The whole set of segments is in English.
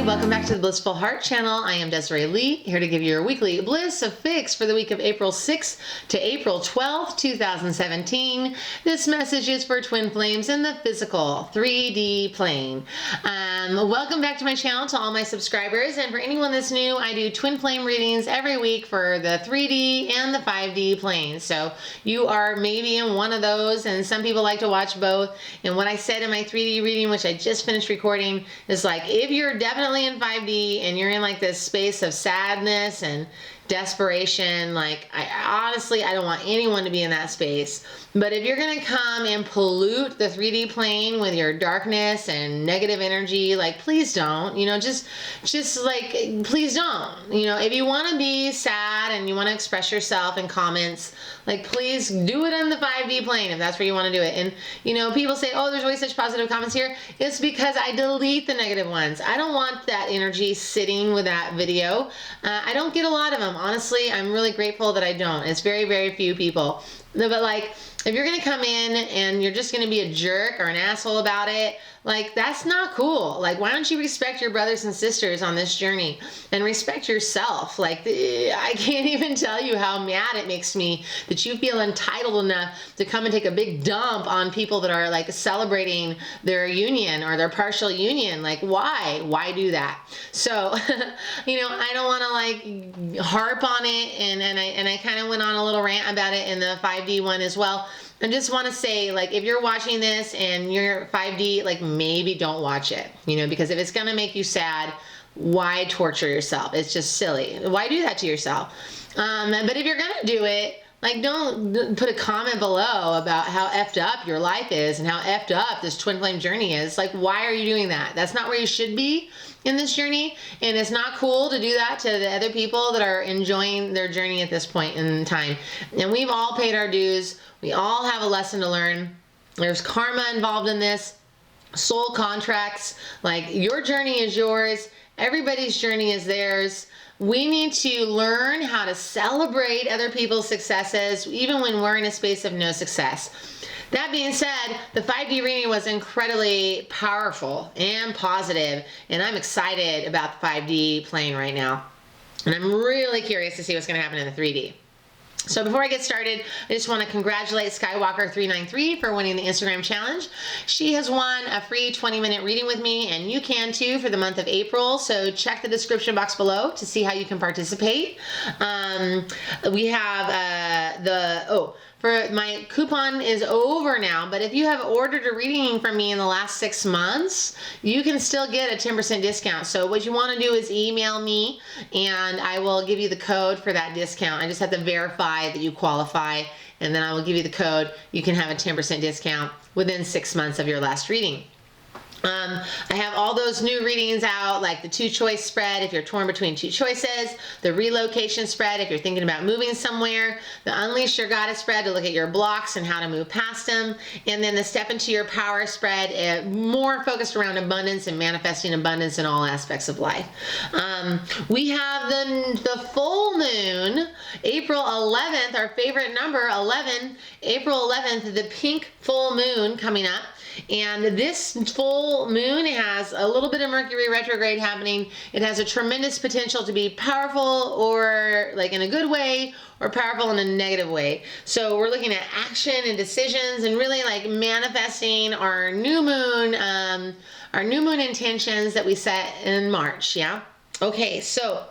Hey, welcome back to the Blissful Heart channel. I am Desiree Lee, here to give you your weekly Bliss fix for the week of April 6th to April 12th, 2017. This message is for twin flames in the physical 3D plane. Welcome back to my channel to all my subscribers, and for anyone that's new, I do twin flame readings every week for the 3D and the 5D planes. So you are maybe in one of those, and some people like to watch both. And what I said in my 3D reading, which I just finished recording, is like, if you're definitely in 5D and you're in like this space of sadness and desperation, like I don't want anyone to be in that space. But if you're gonna come and pollute the 3D plane with your darkness and negative energy, like please don't, just like, please don't. If you wanna be sad and you wanna express yourself in comments, like please do it on the 5D plane if that's where you wanna do it. And people say, oh, there's always such positive comments here. It's because I delete the negative ones. I don't want that energy sitting with that video. I don't get a lot of them. Honestly, I'm really grateful that I don't. It's very, very few people. But like, if you're gonna come in and you're just gonna be a jerk or an asshole about it, like that's not cool. Like, why don't you respect your brothers and sisters on this journey and respect yourself? Like, I can't even tell you how mad it makes me that you feel entitled enough to come and take a big dump on people that are like celebrating their union or their partial union. Like, why do that? So, I don't want to like harp on it, and I kind of went on a little rant about it in the 5D one as well. I just want to say, like, if you're watching this and you're 5D, like, maybe don't watch it, because if it's going to make you sad, why torture yourself? It's just silly. Why do that to yourself? But if you're going to do it, like, don't put a comment below about how effed up your life is and how effed up this twin flame journey is. Like, why are you doing that? That's not where you should be in this journey, and it's not cool to do that to the other people that are enjoying their journey at this point in time. And we've all paid our dues. We all have a lesson to learn. There's karma involved in this, soul contracts. Like, your journey is yours. Everybody's journey is theirs. We need to learn how to celebrate other people's successes, even when we're in a space of no success. That being said, the 5D reading was incredibly powerful and positive, and I'm excited about the 5D plane right now. And I'm really curious to see what's going to happen in the 3D. So before I get started, I just want to congratulate Skywalker393 for winning the Instagram challenge. She has won a free 20-minute reading with me, and you can too for the month of April. So check the description box below to see how you can participate. We have for my coupon is over now, but if you have ordered a reading from me in the last 6 months, you can still get a 10% discount. So what you want to do is email me, and I will give you the code for that discount. I just have to verify that you qualify, and then I will give you the code. You can have a 10% discount within 6 months of your last reading. I have all those new readings out, like the 2-choice spread if you're torn between 2 choices, the relocation spread if you're thinking about moving somewhere, the Unleash Your Goddess spread to look at your blocks and how to move past them, and then the Step Into Your Power spread, more focused around abundance and manifesting abundance in all aspects of life. We have the full moon, April 11th, our favorite number, 11, April 11th, the pink full moon coming up. And this full moon has a little bit of Mercury retrograde happening. It has a tremendous potential to be powerful, or like in a good way, or powerful in a negative way. So we're looking at action and decisions and really like manifesting our new moon intentions that we set in March. Yeah. Okay. So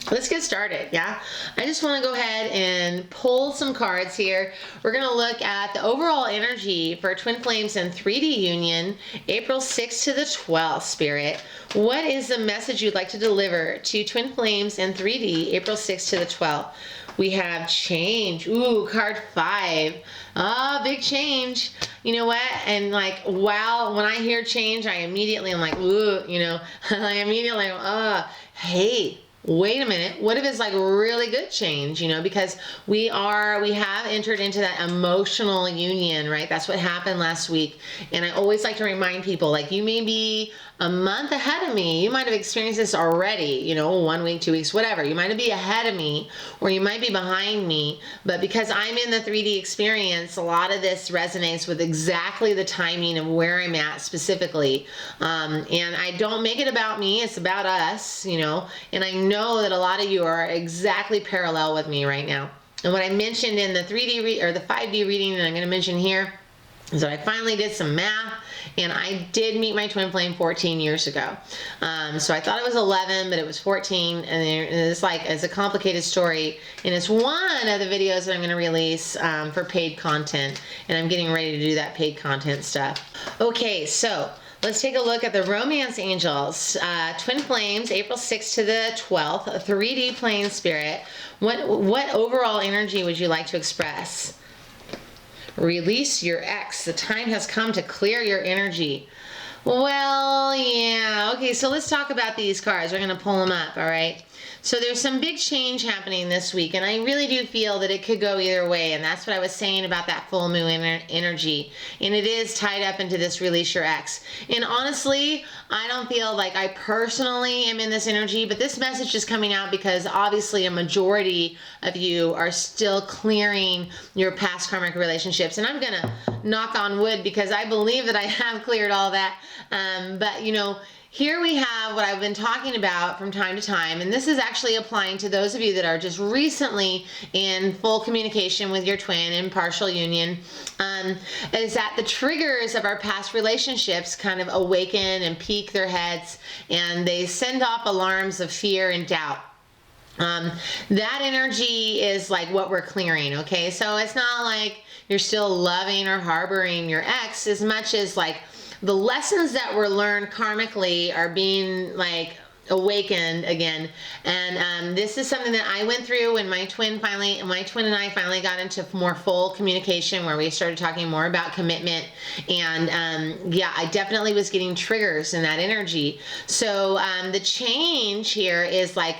let's get started, yeah? I just want to go ahead and pull some cards here. We're going to look at the overall energy for Twin Flames and 3D Union, April 6th to the 12th, Spirit. What is the message you'd like to deliver to Twin Flames and 3D, April 6th to the 12th? We have change. Ooh, card 5. Ah, big change. You know what? And like, wow, when I hear change, I immediately am like, ooh, I immediately, hey, wait a minute, what if it's like really good change, because we have entered into that emotional union, right? That's what happened last week. And I always like to remind people, like, you may be a month ahead of me. You might have experienced this already, you know, 1 week, 2 weeks, whatever. You might be ahead of me, or you might be behind me, but because I'm in the 3D experience, a lot of this resonates with exactly the timing of where I'm at specifically. And I don't make it about me, it's about us, you know, and I know that a lot of you are exactly parallel with me right now. And what I mentioned in the 3D or the 5D reading, and I'm going to mention here, is that I finally did some math, and I did meet my twin flame 14 years ago. So I thought it was 11, but it was 14, and it's like, it's a complicated story, and it's one of the videos that I'm going to release for paid content, and I'm getting ready to do that paid content stuff. Okay, so let's take a look at the romance angels. Twin flames, April 6th to the 12th, 3D plane spirit. What overall energy would you like to express? Release your ex. The time has come to clear your energy. Well, yeah. Okay, so let's talk about these cards. We're going to pull them up, all right? So there's some big change happening this week, and I really do feel that it could go either way, and that's what I was saying about that full moon energy. And it is tied up into this release your ex. And honestly, I don't feel like I personally am in this energy, but this message is coming out because obviously a majority of you are still clearing your past karmic relationships. And I'm going to knock on wood because I believe that I have cleared all that. But, you know, here we have what I've been talking about from time to time, and this is actually applying to those of you that are just recently in full communication with your twin in partial union, is that the triggers of our past relationships kind of awaken and peak their heads, and they send off alarms of fear and doubt. That energy is like what we're clearing, okay? So it's not like you're still loving or harboring your ex as much as like the lessons that were learned karmically are being like awakened again. And this is something that I went through when my twin and I finally got into more full communication, where we started talking more about commitment. And yeah, I definitely was getting triggers in that energy. So the change here is like,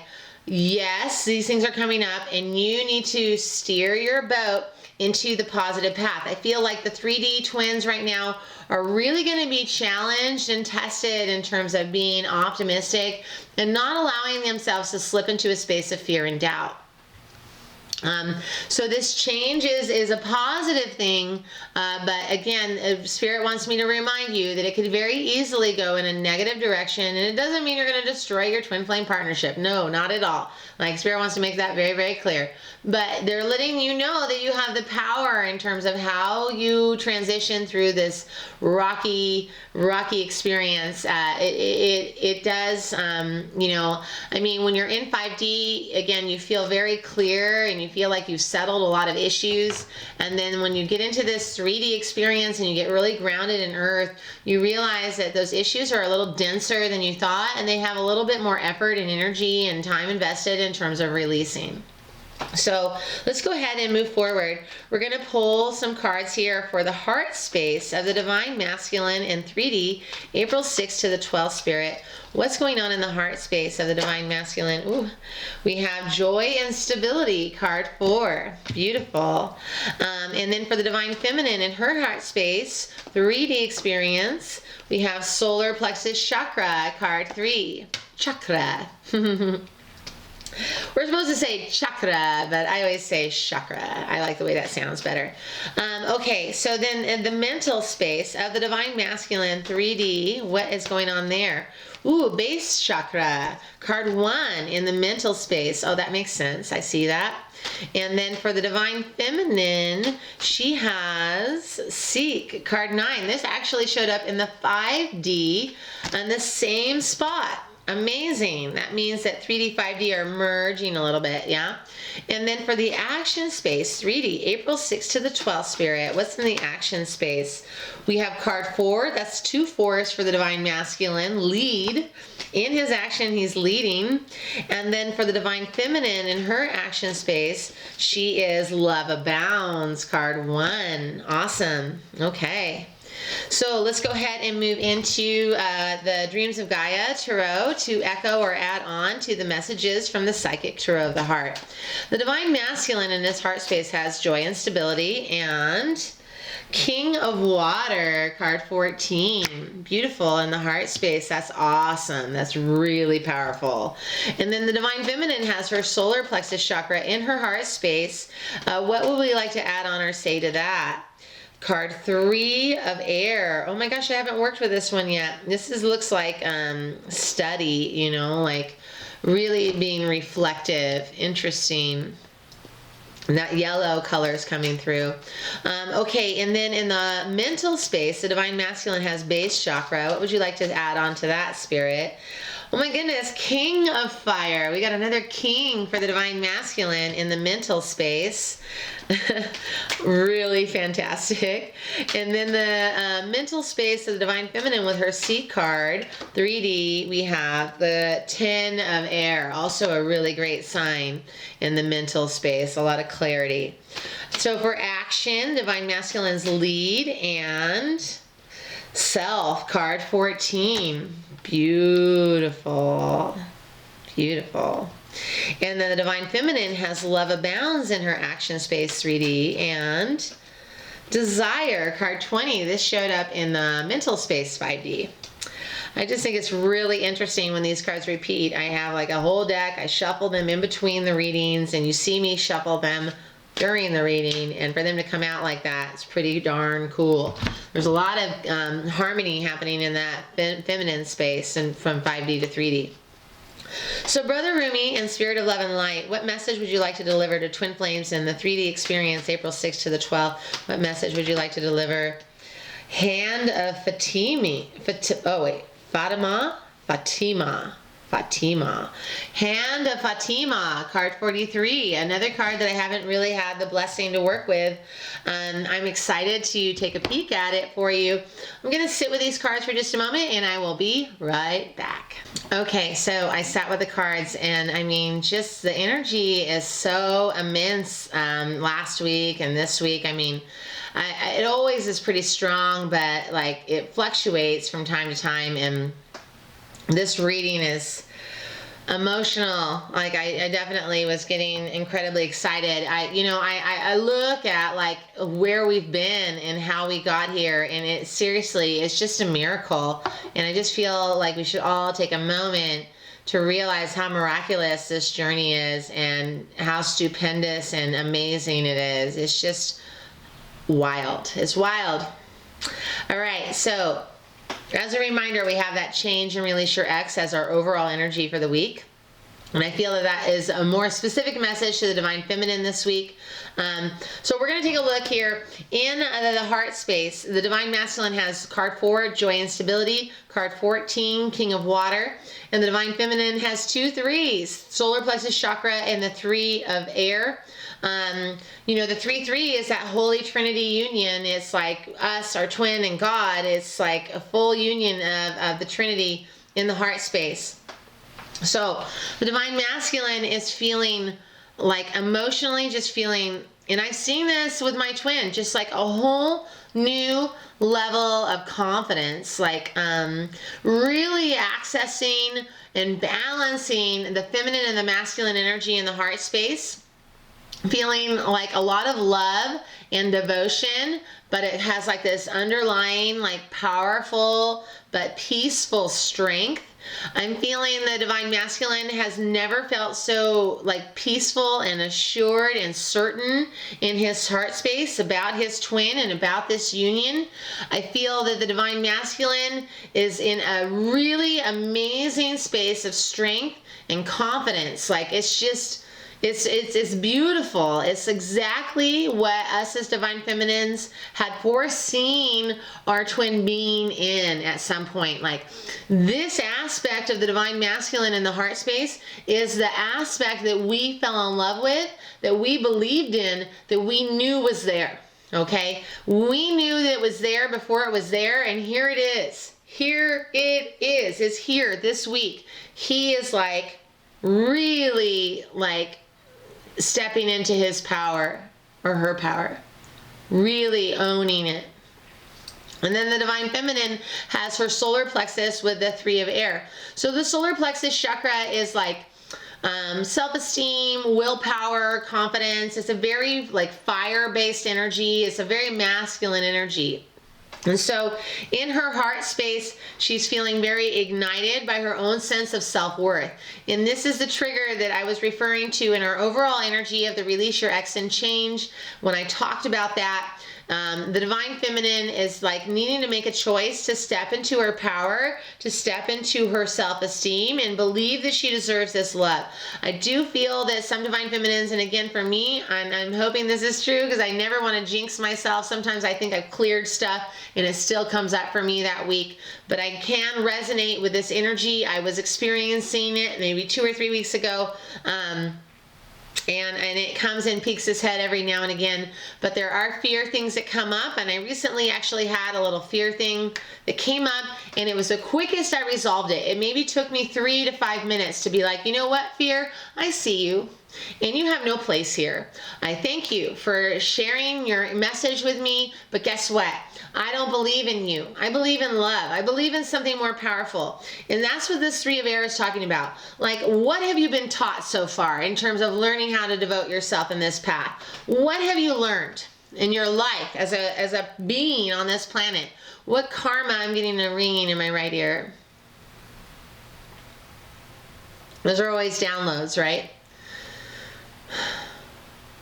yes, these things are coming up, and you need to steer your boat into the positive path. I feel like the 3D twins right now are really going to be challenged and tested in terms of being optimistic and not allowing themselves to slip into a space of fear and doubt. So this change is a positive thing, but again, Spirit wants me to remind you that it could very easily go in a negative direction, and it doesn't mean you're going to destroy your twin flame partnership. No, not at all. Like, Spirit wants to make that very, very clear. But they're letting you know that you have the power in terms of how you transition through this rocky experience. It does, you know, I mean, when you're in 5D, again, you feel very clear and you feel like you've settled a lot of issues. And then when you get into this 3D experience and you get really grounded in earth, you realize that those issues are a little denser than you thought, and they have a little bit more effort and energy and time invested in terms of releasing. So let's go ahead and move forward. We're going to pull some cards here for the heart space of the Divine Masculine in 3D, April 6th to the 12th Spirit. What's going on in the heart space of the Divine Masculine? Ooh, we have Joy and Stability, card 4. Beautiful. And then for the Divine Feminine in her heart space, 3D experience, we have Solar Plexus Chakra, card 3. Chakra. We're supposed to say chakra, but I always say chakra. I like the way that sounds better. Okay, so then in the mental space of the Divine Masculine 3D, what is going on there? Ooh, base chakra, card 1 in the mental space. Oh, that makes sense. I see that. And then for the Divine Feminine, she has Seek, card 9. This actually showed up in the 5D on the same spot. Amazing. That means that 3D, 5D are merging a little bit, yeah? And then for the action space, 3D, April 6th to the 12th Spirit, what's in the action space? We have card 4. That's 2 4s for the Divine Masculine. Lead. In his action, he's leading. And then for the Divine Feminine, in her action space, she is Love Abounds, card 1. Awesome. Okay. So let's go ahead and move into the Dreams of Gaia Tarot to echo or add on to the messages from the Psychic Tarot of the Heart. The Divine Masculine in this heart space has Joy and Stability and King of Water, card 14. Beautiful in the heart space. That's awesome. That's really powerful. And then the Divine Feminine has her solar plexus chakra in her heart space. What would we like to add on or say to that? Card 3 of Air. Oh my gosh, I haven't worked with this one yet. Looks like study, you know, like really being reflective. Interesting. And that yellow color is coming through. Okay, and then in the mental space, the Divine Masculine has base chakra. What would you like to add on to that, Spirit? Oh my goodness, King of Fire. We got another king for the Divine Masculine in the mental space. Really fantastic. And then the mental space of the Divine Feminine with her seat card, 3D, we have the 10 of Air. Also a really great sign in the mental space. A lot of clarity. So for action, Divine Masculine's lead and self, card 14. Beautiful. Beautiful. And then the Divine Feminine has Love Abounds in her action space, 3D, and Desire, card 20. This showed up in the mental space, 5D. I just think it's really interesting when these cards repeat. I have like a whole deck. I shuffle them in between the readings, and you see me shuffle them during the reading, and for them to come out like that, it's pretty darn cool. There's a lot of harmony happening in that feminine space and from 5D to 3D. So Brother Rumi and Spirit of Love and Light, what message would you like to deliver to Twin Flames in the 3D experience, April 6th to the 12th? What message would you like to deliver? Hand of Fatima. Hand of Fatima, card 43. Another card that I haven't really had the blessing to work with. I'm excited to take a peek at it for you. I'm going to sit with these cards for just a moment and I will be right back. Okay, so I sat with the cards and I mean, just the energy is so immense last week and this week. I mean, it always is pretty strong, but like it fluctuates from time to time, and this reading is emotional. Like I definitely was getting incredibly excited. I look at like where we've been and how we got here, and it seriously, it's just a miracle. And I just feel like we should all take a moment to realize how miraculous this journey is and how stupendous and amazing it is. It's just wild. It's wild. All right, so as a reminder, we have that change and release your ex as our overall energy for the week. And I feel that that is a more specific message to the Divine Feminine this week. So we're going to take a look here in the heart space. The Divine Masculine has card 4, Joy and Stability, card 14, King of Water, and the Divine Feminine has 2 3s, Solar Plexus Chakra and the 3 of Air. The 3-3 is that Holy Trinity union. It's like us, our twin, and God. It's like a full union of the Trinity in the heart space. So the Divine Masculine is feeling like emotionally just feeling, and I've seen this with my twin, just like a whole new level of confidence, like really accessing and balancing the feminine and the masculine energy in the heart space. Feeling like a lot of love and devotion, but it has like this underlying like powerful but peaceful strength. I'm feeling the Divine Masculine has never felt so like peaceful and assured and certain in his heart space about his twin and about this union. I feel that the Divine Masculine is in a really amazing space of strength and confidence. Like it's just, it's beautiful. It's exactly what us as Divine Feminines had foreseen our twin being in at some point. Like this aspect of the Divine Masculine in the heart space is the aspect that we fell in love with, that we believed in, that we knew was there. Okay? We knew that it was there before it was there, and here it is. Here it is. It's here this week. He is like really like stepping into his power or her power, really owning it. And then the Divine Feminine has her solar plexus with the 3 of Air. So the solar plexus chakra is like self-esteem, willpower, confidence. It's a very like fire-based energy. It's a very masculine energy. And so in her heart space, she's feeling very ignited by her own sense of self-worth. And this is the trigger that I was referring to in our overall energy of the Release Your Ex and Change. When I talked about that, the Divine Feminine is like needing to make a choice to step into her power, to step into her self-esteem, and believe that she deserves this love. I do feel that some Divine Feminines, and again for me, I'm hoping this is true because I never want to jinx myself. Sometimes I think I've cleared stuff and it still comes up for me that week. But I can resonate with this energy. I was experiencing it maybe 2 or 3 weeks ago. And it comes and peeks its head every now and again, but there are fear things that come up, and I recently actually had a little fear thing that came up, and it was the quickest I resolved it. It maybe took me 3 to 5 minutes to be like, you know what, fear, I see you, and you have no place here. I thank you for sharing your message with me, but guess what? I don't believe in you. I believe in love. I believe in something more powerful. And that's what this Three of Air is talking about. Like, what have you been taught so far in terms of learning how to devote yourself in this path? What have you learned in your life as a being on this planet? What karma? I'm getting a ringing in my right ear. Those are always downloads, right?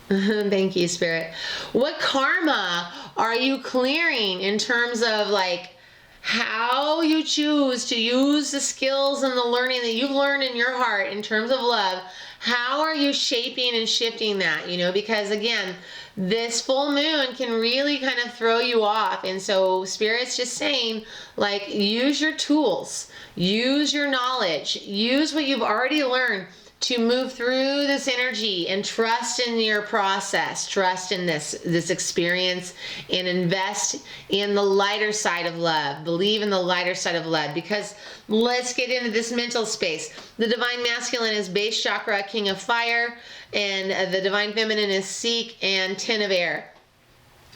Thank you, Spirit. What karma are you clearing in terms of like how you choose to use the skills and the learning that you've learned in your heart in terms of love? How are you shaping and shifting that? You know, because again, this full moon can really kind of throw you off. And so Spirit's just saying, like, use your tools, use your knowledge, use what you've already learned to move through this energy and trust in your process, trust in this experience, and invest in the lighter side of love. Believe in the lighter side of love, because let's get into this mental space. The Divine Masculine is base chakra, King of Fire, and the Divine Feminine is Seek and Ten of Air.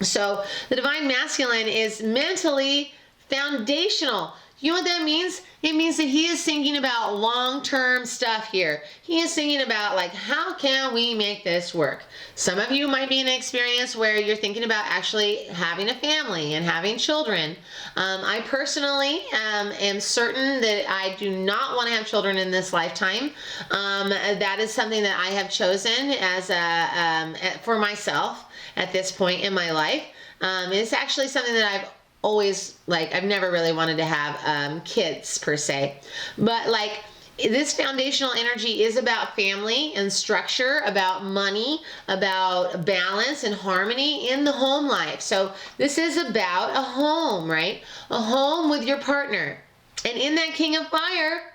So the Divine Masculine is mentally foundational. You know what that means? It means that he is thinking about long-term stuff here. He is thinking about, like, how can we make this work? Some of you might be in an experience where you're thinking about actually having a family and having children. I personally am certain that I do not want to have children in this lifetime. That is something that I have chosen as for myself at this point in my life. It's actually something that I've always, like, I've never really wanted to have kids per se, but like this foundational energy is about family and structure, about money, about balance and harmony in the home life. So this is about a home, right? A home with your partner. And in that King of Fire,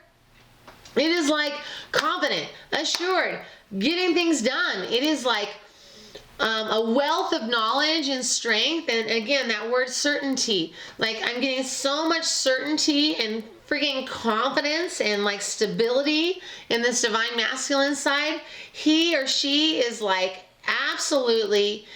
it is like confident, assured, getting things done. It is like a wealth of knowledge and strength. And again, that word certainty, like I'm getting so much certainty and freaking confidence and like stability in this Divine Masculine side. He or she is like absolutely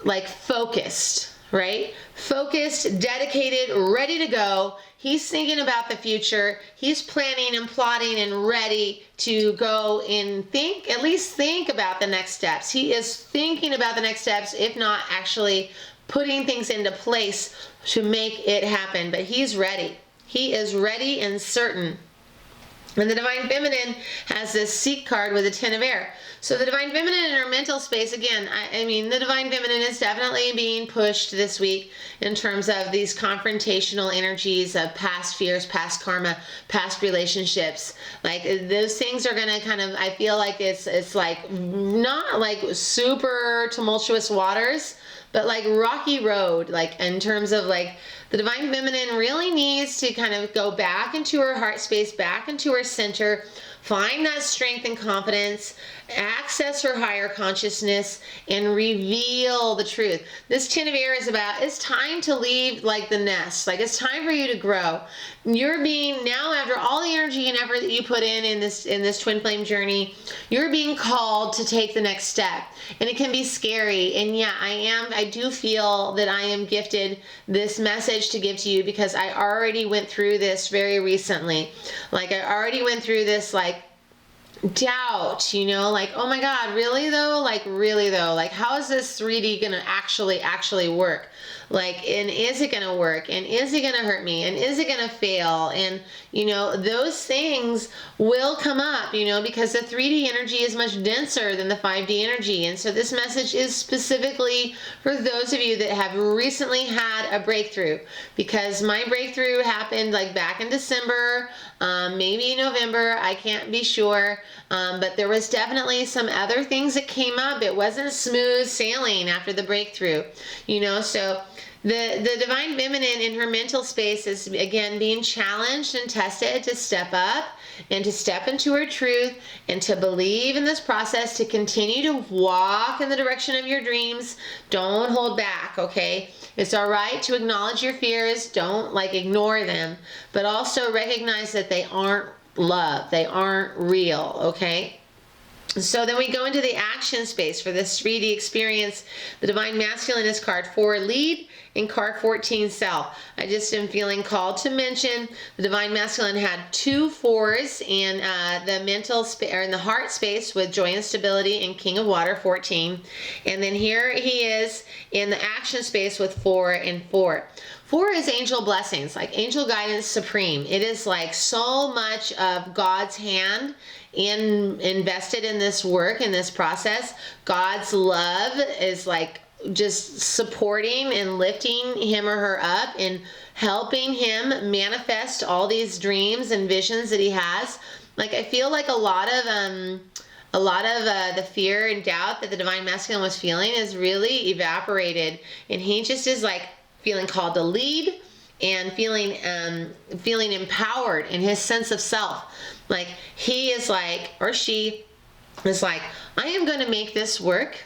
like focused, right? Focused, dedicated, ready to go. He's thinking about the future. He's planning and plotting and ready to go and at least think about the next steps. He is thinking about the next steps, if not actually putting things into place to make it happen. But he's ready. He is ready and certain. And the Divine Feminine has this Seek card with a Ten of Air. So the Divine Feminine in our mental space, again, I mean, the Divine Feminine is definitely being pushed this week in terms of these confrontational energies of past fears, past karma, past relationships. Like those things are going to kind of, I feel like it's like not like super tumultuous waters, but like rocky road, like in terms of like the Divine Feminine really needs to kind of go back into her heart space, back into her center, find that strength and confidence, access her higher consciousness, and reveal the truth. This Ten of Air is about, it's time to leave like the nest. Like it's time for you to grow. You're being, now after all the energy and effort that you put in this twin flame journey, you're being called to take the next step. And it can be scary. And yeah, I do feel that I am gifted this message to give to you because I already went through this very recently. Like I already went through this like doubt, you know, like, oh my God, really though? Like, really though? Like, how is this 3D gonna actually work? Like, and is it gonna work? And is it gonna hurt me? And is it gonna fail? And, you know, those things will come up, you know, because the 3D energy is much denser than the 5D energy. And so this message is specifically for those of you that have recently had a breakthrough, because my breakthrough happened like back in December, maybe November, I can't be sure. But there was definitely some other things that came up. It wasn't smooth sailing after the breakthrough, you know, so the divine feminine in her mental space is again being challenged and tested to step up and to step into her truth and to believe in this process, to continue to walk in the direction of your dreams. Don't hold back, okay? It's all right to acknowledge your fears. Don't like ignore them, but also recognize that they aren't love. They aren't real, okay? So then we go into the action space for this 3D experience. The Divine Masculine is card 4, lead, and card 14, self. I just am feeling called to mention the Divine Masculine had 2 4s in the mental or in the heart space with joy and stability and King of Water, 14. And then here he is in the action space with 4 and 4. 4 is angel blessings, like angel guidance supreme. It is like so much of God's hand invested in this work, in this process. God's love is like just supporting and lifting him or her up and helping him manifest all these dreams and visions that he has. Like, I feel like a lot of the fear and doubt that the Divine Masculine was feeling is really evaporated, and he just is like feeling called to lead and feeling empowered in his sense of self. Like, he is like, or she is like, I am going to make this work.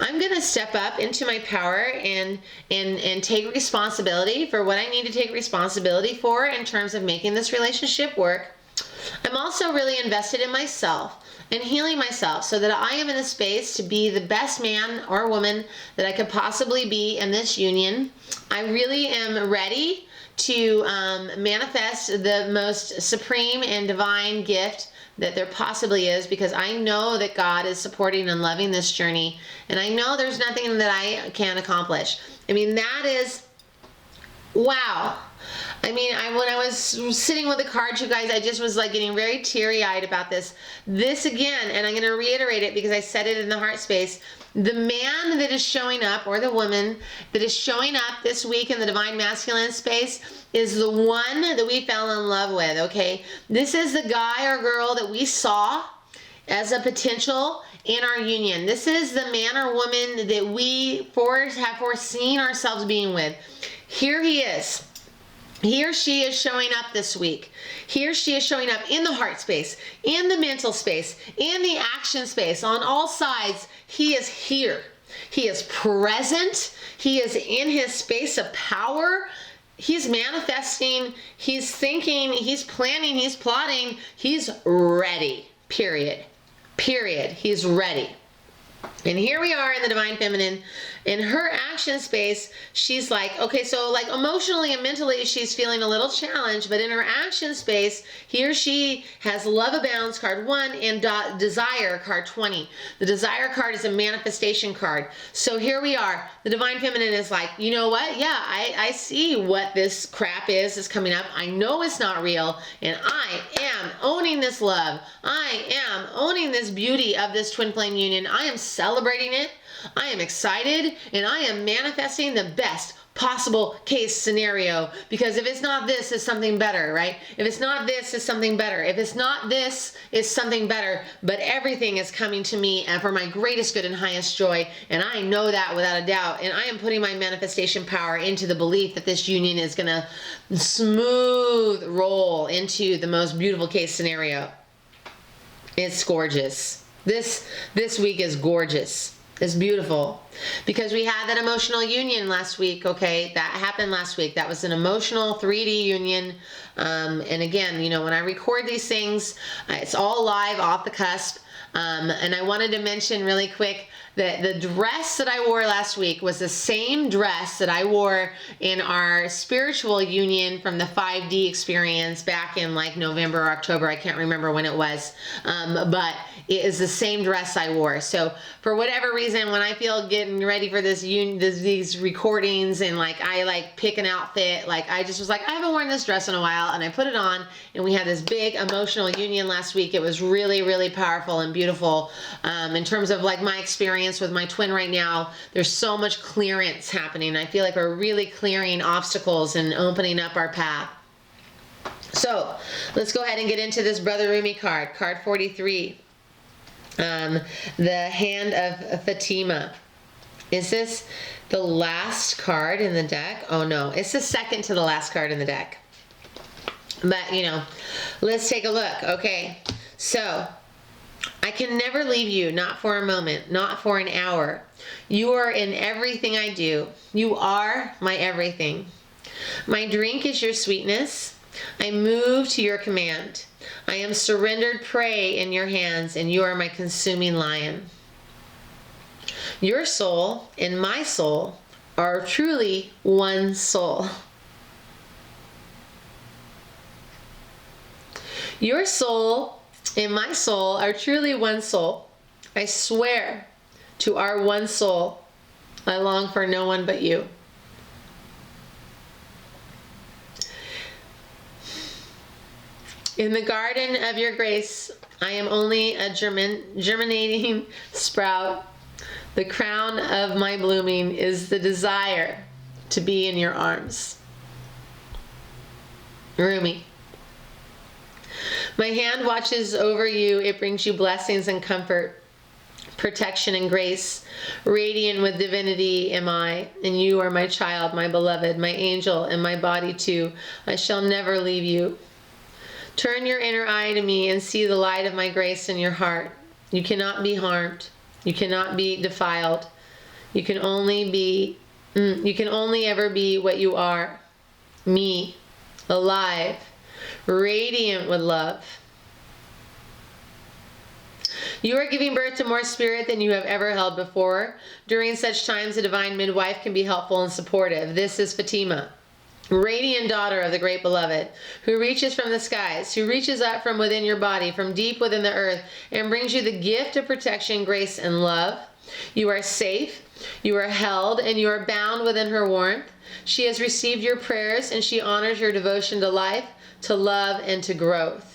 I'm going to step up into my power and take responsibility for what I need to take responsibility for in terms of making this relationship work. I'm also really invested in myself and healing myself so that I am in a space to be the best man or woman that I could possibly be in this union. I really am ready to manifest the most supreme and divine gift that there possibly is, because I know that God is supporting and loving this journey, and I know there's nothing that I can accomplish. I mean, that is, wow. I mean, when I was sitting with the cards, you guys, I just was like getting very teary-eyed about this. This again, and I'm going to reiterate it because I said it in the heart space, the man that is showing up, or the woman that is showing up this week in the Divine Masculine space, is the one that we fell in love with, okay? This is the guy or girl that we saw as a potential in our union. This is the man or woman that we have foreseen ourselves being with. Here he is. He or she is showing up this week. He or she is showing up in the heart space, in the mental space, in the action space, on all sides. He is here. He is present. He is in his space of power. He's manifesting. He's thinking. He's planning. He's plotting. He's ready. Period. Period. He's ready. And here we are in the Divine Feminine. In her action space, she's like, okay, so like emotionally and mentally, she's feeling a little challenged, but in her action space, he or she has Love Abounds, card 1, and Desire, card 20. The Desire card is a manifestation card. So here we are. The Divine Feminine is like, you know what? Yeah, I see what this crap is coming up. I know it's not real, and I am owning this love. I am owning this beauty of this twin flame union. I am celebrating it. I am excited, and I am manifesting the best possible case scenario, because if it's not this, it's something better, right? If it's not this, it's something better. If it's not this, it's something better, but everything is coming to me and for my greatest good and highest joy, and I know that without a doubt, and I am putting my manifestation power into the belief that this union is gonna smooth roll into the most beautiful case scenario. It's gorgeous. This week is gorgeous. It's beautiful, because we had that emotional union last week, okay? That happened last week. That was an emotional 3D union. And again, you know, when I record these things, it's all live off the cusp. And I wanted to mention really quick the dress that I wore last week was the same dress that I wore in our spiritual union from the 5D experience back in like November or October. I can't remember when it was, but it is the same dress I wore. So for whatever reason, when I feel getting ready for these recordings and like I like pick an outfit, like I just was like, I haven't worn this dress in a while, and I put it on, and we had this big emotional union last week. It was really, really powerful and beautiful. In terms of like my experience with my twin right now, there's so much clearance happening. I feel like we're really clearing obstacles and opening up our path. So let's go ahead and get into this Brother Rumi card, card 43. The Hand of Fatima. Is this the last card in the deck? Oh no, it's the second to the last card in the deck. But you know, let's take a look. Okay, so I can never leave you, not for a moment, not for an hour. You are in everything I do. You are my everything. My drink is your sweetness. I move to your command. I am surrendered prey in your hands, and you are my consuming lion. Your soul and my soul are truly one soul. Your soul and my soul are truly one soul. I swear to our one soul, I long for no one but you. In the garden of your grace, I am only a germinating sprout. The crown of my blooming is the desire to be in your arms. Rumi. My hand watches over you. It brings you blessings and comfort, protection and grace. Radiant with divinity am I, and you are my child, my beloved, my angel, and my body too. I shall never leave you. Turn your inner eye to me and see the light of my grace in your heart. You cannot be harmed. You cannot be defiled. You can only ever be what you are. Me, alive, radiant with love. You are giving birth to more spirit than you have ever held before. During such times, a divine midwife can be helpful and supportive. This is Fatima, radiant daughter of the great beloved, who reaches from the skies, who reaches up from within your body, from deep within the earth, and brings you the gift of protection, grace, and love. You are safe, you are held, and you are bound within her warmth. She has received your prayers, and she honors your devotion to life, to love, and to growth.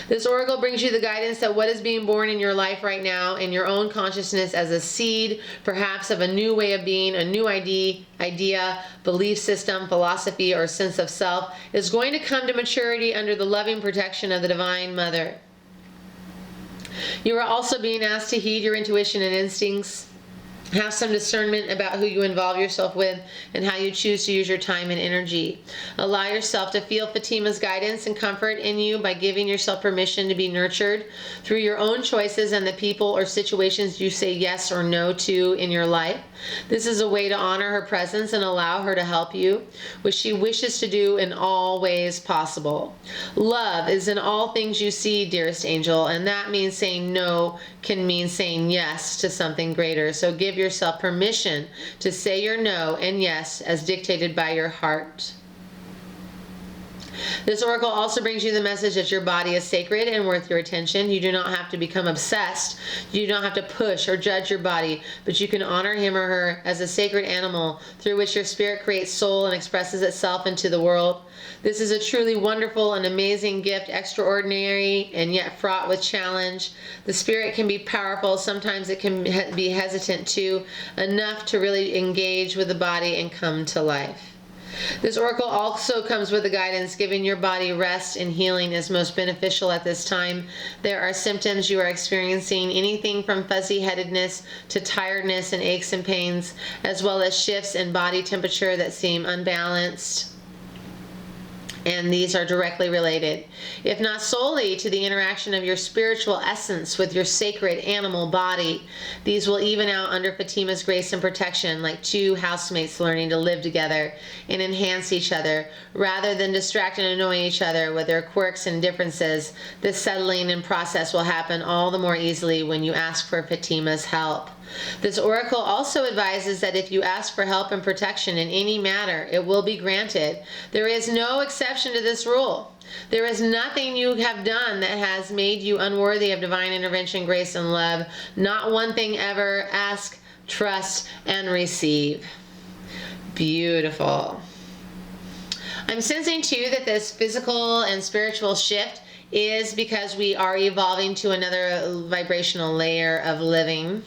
This oracle brings you the guidance that what is being born in your life right now, in your own consciousness as a seed, perhaps of a new way of being, a new idea, belief system, philosophy, or sense of self, is going to come to maturity under the loving protection of the Divine Mother. You are also being asked to heed your intuition and instincts. Have some discernment about who you involve yourself with and how you choose to use your time and energy. Allow yourself to feel Fatima's guidance and comfort in you by giving yourself permission to be nurtured through your own choices and the people or situations you say yes or no to in your life. This is a way to honor her presence and allow her to help you, which she wishes to do in all ways possible. Love is in all things you see, dearest angel, and that means saying no can mean saying yes to something greater. So give yourself permission to say your no and yes as dictated by your heart. This oracle also brings you the message that your body is sacred and worth your attention. You do not have to become obsessed. You do not have to push or judge your body, but you can honor him or her as a sacred animal through which your spirit creates soul and expresses itself into the world. This is a truly wonderful and amazing gift, extraordinary and yet fraught with challenge. The spirit can be powerful. Sometimes it can be hesitant too, enough to really engage with the body and come to life. This oracle also comes with the guidance giving your body rest and healing is most beneficial at this time. There are symptoms you are experiencing, anything from fuzzy-headedness to tiredness and aches and pains, as well as shifts in body temperature that seem unbalanced. And these are directly related, if not solely, to the interaction of your spiritual essence with your sacred animal body. These will even out under Fatima's grace and protection, like two housemates learning to live together and enhance each other, rather than distract and annoy each other with their quirks and differences. This settling and process will happen all the more easily when you ask for Fatima's help. This oracle also advises that if you ask for help and protection in any matter, it will be granted. There is no exception to this rule. There is nothing you have done that has made you unworthy of divine intervention, grace, and love. Not one thing ever. Ask, trust, and receive. Beautiful. I'm sensing too that this physical and spiritual shift is because we are evolving to another vibrational layer of living.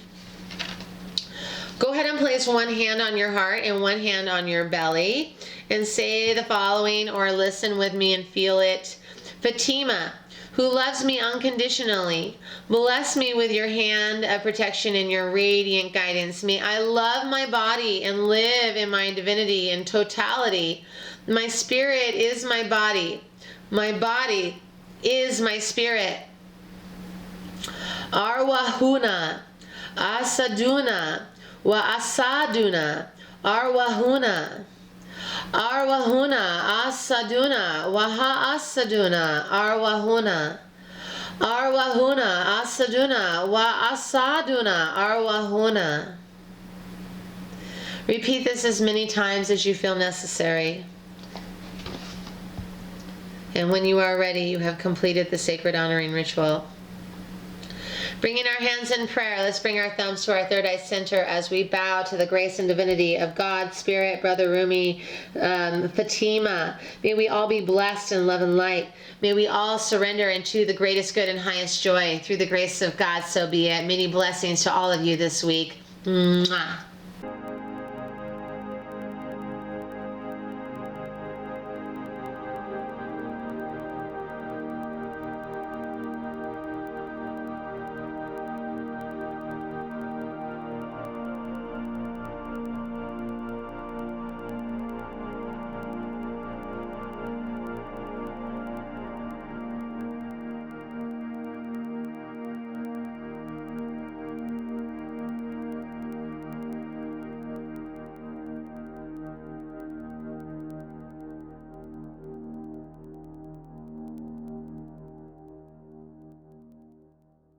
Go ahead and place one hand on your heart and one hand on your belly and say the following, or listen with me and feel it. Fatima, who loves me unconditionally, bless me with your hand of protection and your radiant guidance. May I love my body and live in my divinity and totality. My spirit is my body. My body is my spirit. Arwahuna, Asaduna, Wa Asaduna, Arwahuna. Arwahuna, Asaduna, Waha Asaduna, Arwahuna. Arwahuna, Asaduna, Wa Asaduna, Arwahuna. Repeat this as many times as you feel necessary. And when you are ready, you have completed the sacred honoring ritual. Bringing our hands in prayer, let's bring our thumbs to our third eye center as we bow to the grace and divinity of God, Spirit, Brother Rumi, Fatima. May we all be blessed in love and light. May we all surrender into the greatest good and highest joy through the grace of God, so be it. Many blessings to all of you this week. Mwah.